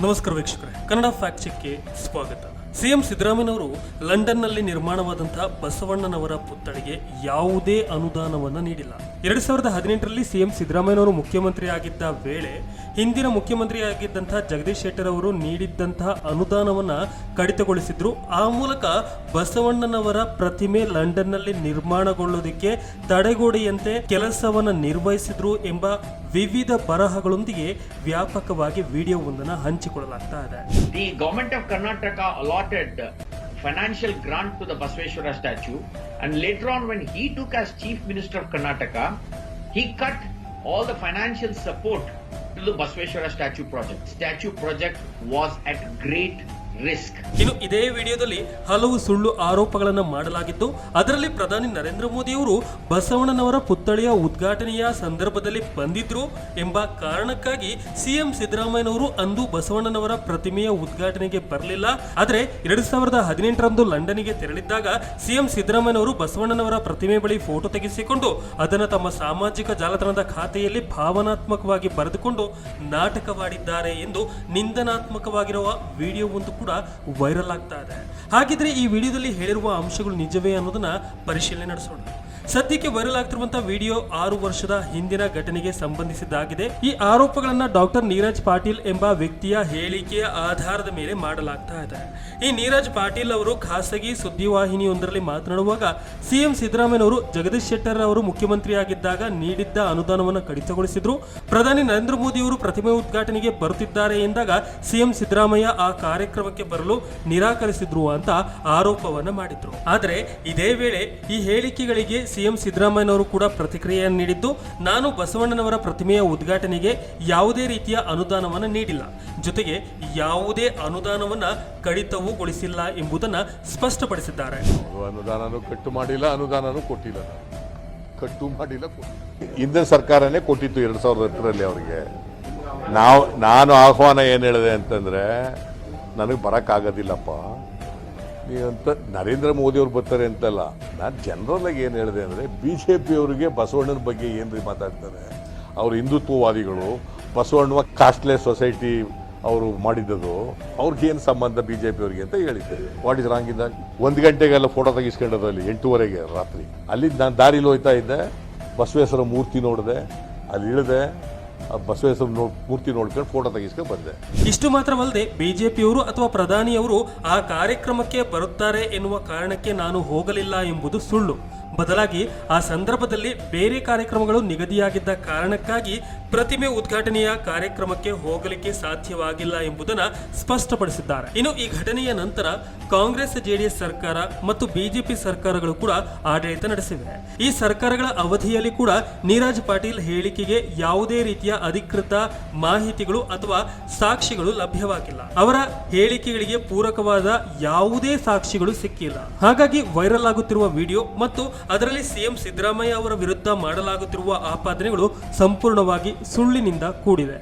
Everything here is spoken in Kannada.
ನಮಸ್ಕಾರ ವೀಕ್ಷಕರೇ, ಕನ್ನಡ ಫ್ಯಾಕ್ಟ್ ಚೆಕ್ಗೆ ಸ್ವಾಗತ. ಸಿಎಂ ಸಿದ್ದರಾಮಯ್ಯನವರು ಲಂಡನ್ನಲ್ಲಿ ನಿರ್ಮಾಣವಾದಂತಹ ಬಸವಣ್ಣನವರ ಪುತ್ಥಳಿಗೆ ಯಾವುದೇ ಅನುದಾನವನ್ನು ನೀಡಿಲ್ಲ. 2018ರಲ್ಲಿ ಸಿಎಂ ಸಿದ್ದರಾಮಯ್ಯನವರು ಮುಖ್ಯಮಂತ್ರಿ ಆಗಿದ್ದ ವೇಳೆ ಹಿಂದಿನ ಮುಖ್ಯಮಂತ್ರಿ ಆಗಿದ್ದಂತಹ ಜಗದೀಶ್ ಶೆಟ್ಟರ್ ಅವರು ನೀಡಿದ್ದಂತಹ ಅನುದಾನವನ್ನ ಕಡಿತಗೊಳಿಸಿದ್ರು. ಆ ಮೂಲಕ ಬಸವಣ್ಣನವರ ಪ್ರತಿಮೆ ಲಂಡನ್ನಲ್ಲಿ ನಿರ್ಮಾಣಗೊಳ್ಳುವುದಕ್ಕೆ ತಡೆಗೋಡೆಯಂತೆ ಕೆಲಸವನ್ನು ನಿರ್ವಹಿಸಿದ್ರು ಎಂಬ ವಿವಿಧ ಬರಹಗಳೊಂದಿಗೆ ವ್ಯಾಪಕವಾಗಿ ವಿಡಿಯೋವೊಂದನ್ನು ಹಂಚಿಕೊಳ್ಳಲಾಗ್ತಾ ಇದೆ. The government of Karnataka allotted financial grant to the Basaveshwara statue, and later on when he took as Chief Minister of Karnataka, he cut all the financial support to the Basaveshwara statue project. Statue project was at great risk. ಇನ್ನು ಇದೇ ವಿಡಿಯೋದಲ್ಲಿ ಹಲವು ಸುಳ್ಳು ಆರೋಪಗಳನ್ನು ಮಾಡಲಾಗಿದ್ದು, ಅದರಲ್ಲಿ ಪ್ರಧಾನಿ ನರೇಂದ್ರ ಮೋದಿ ಅವರು ಬಸವಣ್ಣನವರ ಪುತ್ಥಳಿಯ ಉದ್ಘಾಟನೆಯ ಸಂದರ್ಭದಲ್ಲಿ ಬಂದಿದ್ರು ಎಂಬ ಕಾರಣಕ್ಕಾಗಿ ಸಿಎಂ ಸಿದ್ದರಾಮಯ್ಯನವರು ಅಂದು ಬಸವಣ್ಣನವರ ಪ್ರತಿಮೆಯ ಉದ್ಘಾಟನೆಗೆ ಬರಲಿಲ್ಲ. ಆದರೆ 2018ರಂದು ಲಂಡನ್ಗೆ ತೆರಳಿದ್ದಾಗ ಸಿಎಂ ಸಿದ್ದರಾಮಯ್ಯನವರು ಬಸವಣ್ಣನವರ ಪ್ರತಿಮೆ ಬಳಿ ಫೋಟೋ ತೆಗೆಸಿಕೊಂಡು ಅದನ್ನು ತಮ್ಮ ಸಾಮಾಜಿಕ ಜಾಲತಾಣದ ಖಾತೆಯಲ್ಲಿ ಭಾವನಾತ್ಮಕವಾಗಿ ಬರೆದುಕೊಂಡು ನಾಟಕವಾಡಿದ್ದಾರೆ ಎಂದು ನಿಂದನಾತ್ಮಕವಾಗಿರುವ ವಿಡಿಯೋ ಒಂದು ಕೂಡ ವೈರಲ್ ಆಗ್ತಾ ಇದೆ. ಹಾಗಿದ್ರೆ ಈ ವಿಡಿಯೋದಲ್ಲಿ ಹೇಳಿರುವ ಅಂಶಗಳು ನಿಜವೇ ಅನ್ನೋದನ್ನ ಪರಿಶೀಲನೆ ನಡೆಸೋಣ. ಸದ್ಯಕ್ಕೆ ವೈರಲ್ ಆಗ್ತಿರುವಂತಹ ವಿಡಿಯೋ 6 ವರ್ಷದ ಹಿಂದಿನ ಘಟನೆಗೆ ಸಂಬಂಧಿಸಿದ್ದಾಗಿದೆ. ಈ ಆರೋಪಗಳನ್ನ ಡಾಕ್ಟರ್ ನೀರಜ್ ಪಾಟೀಲ್ ಎಂಬ ವ್ಯಕ್ತಿಯ ಹೇಳಿಕೆಯ ಆಧಾರದ ಮೇಲೆ ಮಾಡಲಾಗ್ತಾ ಇದೆ. ಈ ನೀರಜ್ ಪಾಟೀಲ್ ಅವರು ಖಾಸಗಿ ಸುದ್ದಿವಾಹಿನಿಯೊಂದರಲ್ಲಿ ಮಾತನಾಡುವಾಗ ಸಿಎಂ ಸಿದ್ದರಾಮಯ್ಯನವರು ಜಗದೀಶ್ ಶೆಟ್ಟರ್ ಅವರು ಮುಖ್ಯಮಂತ್ರಿಯಾಗಿದ್ದಾಗ ನೀಡಿದ್ದ ಅನುದಾನವನ್ನು ಕಡಿತಗೊಳಿಸಿದ್ರು. ಪ್ರಧಾನಿ ನರೇಂದ್ರ ಮೋದಿ ಅವರು ಪ್ರತಿಮೆ ಉದ್ಘಾಟನೆಗೆ ಬರುತ್ತಿದ್ದಾರೆ ಎಂದಾಗ ಸಿಎಂ ಸಿದ್ದರಾಮಯ್ಯ ಆ ಕಾರ್ಯಕ್ರಮಕ್ಕೆ ಬರಲು ನಿರಾಕರಿಸಿದ್ರು ಅಂತ ಆರೋಪವನ್ನು ಮಾಡಿದ್ರು. ಆದರೆ ಇದೇ ವೇಳೆ ಈ ಹೇಳಿಕೆಗಳಿಗೆ ಸಿಎಂ ಸಿದ್ದರಾಮಯ್ಯನವರು ಕೂಡ ಪ್ರತಿಕ್ರಿಯೆಯನ್ನು ನೀಡಿದ್ದು, ನಾನು ಬಸವಣ್ಣನವರ ಪ್ರತಿಮೆಯ ಉದ್ಘಾಟನೆಗೆ ಯಾವುದೇ ರೀತಿಯ ಅನುದಾನವನ್ನು ನೀಡಿಲ್ಲ, ಜೊತೆಗೆ ಯಾವುದೇ ಅನುದಾನವನ್ನ ಕಡಿತವೂಗೊಳಿಸಿಲ್ಲ ಎಂಬುದನ್ನು ಸ್ಪಷ್ಟಪಡಿಸಿದ್ದಾರೆ. ಅನುದಾನನೂ ಕಟ್ಟು ಮಾಡಿಲ್ಲ, ಅನುದಾನನೂ ಕೊಟ್ಟಿಲ್ಲ. ಕಟ್ಟು ಮಾಡಿಲ್ಲ. ಹಿಂದಿನ ಸರ್ಕಾರನೇ ಕೊಟ್ಟಿತ್ತು 2010ರಲ್ಲಿ ಅವರಿಗೆ. ನಾನು ಆಹ್ವಾನ ಏನು ಹೇಳಿದೆ ಅಂತಂದ್ರೆ, ನನಗೆ ಬರೋಕ್ಕಾಗೋದಿಲ್ಲಪ್ಪ ನೀವಂತ ನರೇಂದ್ರ ಮೋದಿ ಅವ್ರು ಬರ್ತಾರೆ ಅಂತಲ್ಲ, ನಾನು ಜನರಲ್ಲಾಗಿ ಏನು ಹೇಳಿದೆ ಅಂದರೆ, BJP ಅವರಿಗೆ ಬಸವಣ್ಣನ ಬಗ್ಗೆ ಏನು ಮಾತಾಡ್ತಾರೆ, ಅವರು ಹಿಂದುತ್ವವಾದಿಗಳು, ಬಸವಣ್ಣ ಕಾಸ್ಟ್ಲೆಸ್ ಸೊಸೈಟಿ ಅವರು ಮಾಡಿದ್ದು, ಅವ್ರಿಗೇನು ಸಂಬಂಧ BJP ಅವ್ರಿಗೆ ಅಂತ ಹೇಳಿದ್ದೆ. ವಾಟ್ ಇಸ್ ರಾಂಗ್ ಇದ್ದಾಗ 1 ಗಂಟೆಗೆಲ್ಲ ಫೋಟೋ ತೆಗಿಸ್ಕೊಂಡದಲ್ಲಿ 8:30ಗೆ ರಾತ್ರಿ. ಅಲ್ಲಿ ನಾನು ದಾರಿಲಿ ಹೋಗ್ತಾ ಇದ್ದೆ, ಬಸವೇಶ್ವರ ಮೂರ್ತಿ ನೋಡಿದೆ, ಅಲ್ಲಿ ಇಳಿದೆ, ಬಸವೇಶ್ವರ ಮೂರ್ತಿ ನೋಡ್ಕೊಂಡು ಫೋಟೋ ತೆಗಿಸ್ಕೊಂಡು ಬಂದೆ. ಇಷ್ಟು ಮಾತ್ರವಲ್ಲದೆ ಬಿಜೆಪಿಯವರು ಅಥವಾ ಪ್ರಧಾನಿಯವರು ಆ ಕಾರ್ಯಕ್ರಮಕ್ಕೆ ಬರುತ್ತಾರೆ ಎನ್ನುವ ಕಾರಣಕ್ಕೆ ನಾನು ಹೋಗಲಿಲ್ಲ ಎಂಬುದು ಸುಳ್ಳು. ಬದಲಾಗಿ ಆ ಸಂದರ್ಭದಲ್ಲಿ ಬೇರೆ ಕಾರ್ಯಕ್ರಮಗಳು ನಿಗದಿಯಾಗಿದ್ದ ಕಾರಣಕ್ಕಾಗಿ ಪ್ರತಿಮೆ ಉದ್ಘಾಟನೆಯ ಕಾರ್ಯಕ್ರಮಕ್ಕೆ ಹೋಗಲಿಕ್ಕೆ ಸಾಧ್ಯವಾಗಿಲ್ಲ ಎಂಬುದನ್ನು ಸ್ಪಷ್ಟಪಡಿಸಿದ್ದಾರೆ. ಇನ್ನು ಈ ಘಟನೆಯ ನಂತರ ಕಾಂಗ್ರೆಸ್ ಜೆಡಿಎಸ್ ಸರ್ಕಾರ ಮತ್ತು ಬಿಜೆಪಿ ಸರ್ಕಾರಗಳು ಕೂಡ ಆಡಳಿತ ನಡೆಸಿವೆ. ಈ ಸರ್ಕಾರಗಳ ಅವಧಿಯಲ್ಲಿ ಕೂಡ ನೀರಜ್ ಪಾಟೀಲ್ ಹೇಳಿಕೆಗೆ ಯಾವುದೇ ರೀತಿಯ ಅಧಿಕೃತ ಮಾಹಿತಿಗಳು ಅಥವಾ ಸಾಕ್ಷಿಗಳು ಲಭ್ಯವಾಗಿಲ್ಲ. ಅವರ ಹೇಳಿಕೆಗಳಿಗೆ ಪೂರಕವಾದ ಯಾವುದೇ ಸಾಕ್ಷಿಗಳು ಸಿಕ್ಕಿಲ್ಲ. ಹಾಗಾಗಿ ವೈರಲ್ ಆಗುತ್ತಿರುವ ವಿಡಿಯೋ ಮತ್ತು ಅದರಲ್ಲಿ ಸಿಎಂ ಸಿದ್ದರಾಮಯ್ಯ ಅವರ ವಿರುದ್ಧ ಮಾಡಲಾಗುತ್ತಿರುವ ಆಪಾದನೆಗಳು ಸಂಪೂರ್ಣವಾಗಿ ಸುಳ್ಳಿನಿಂದ ಕೂಡಿದೆ.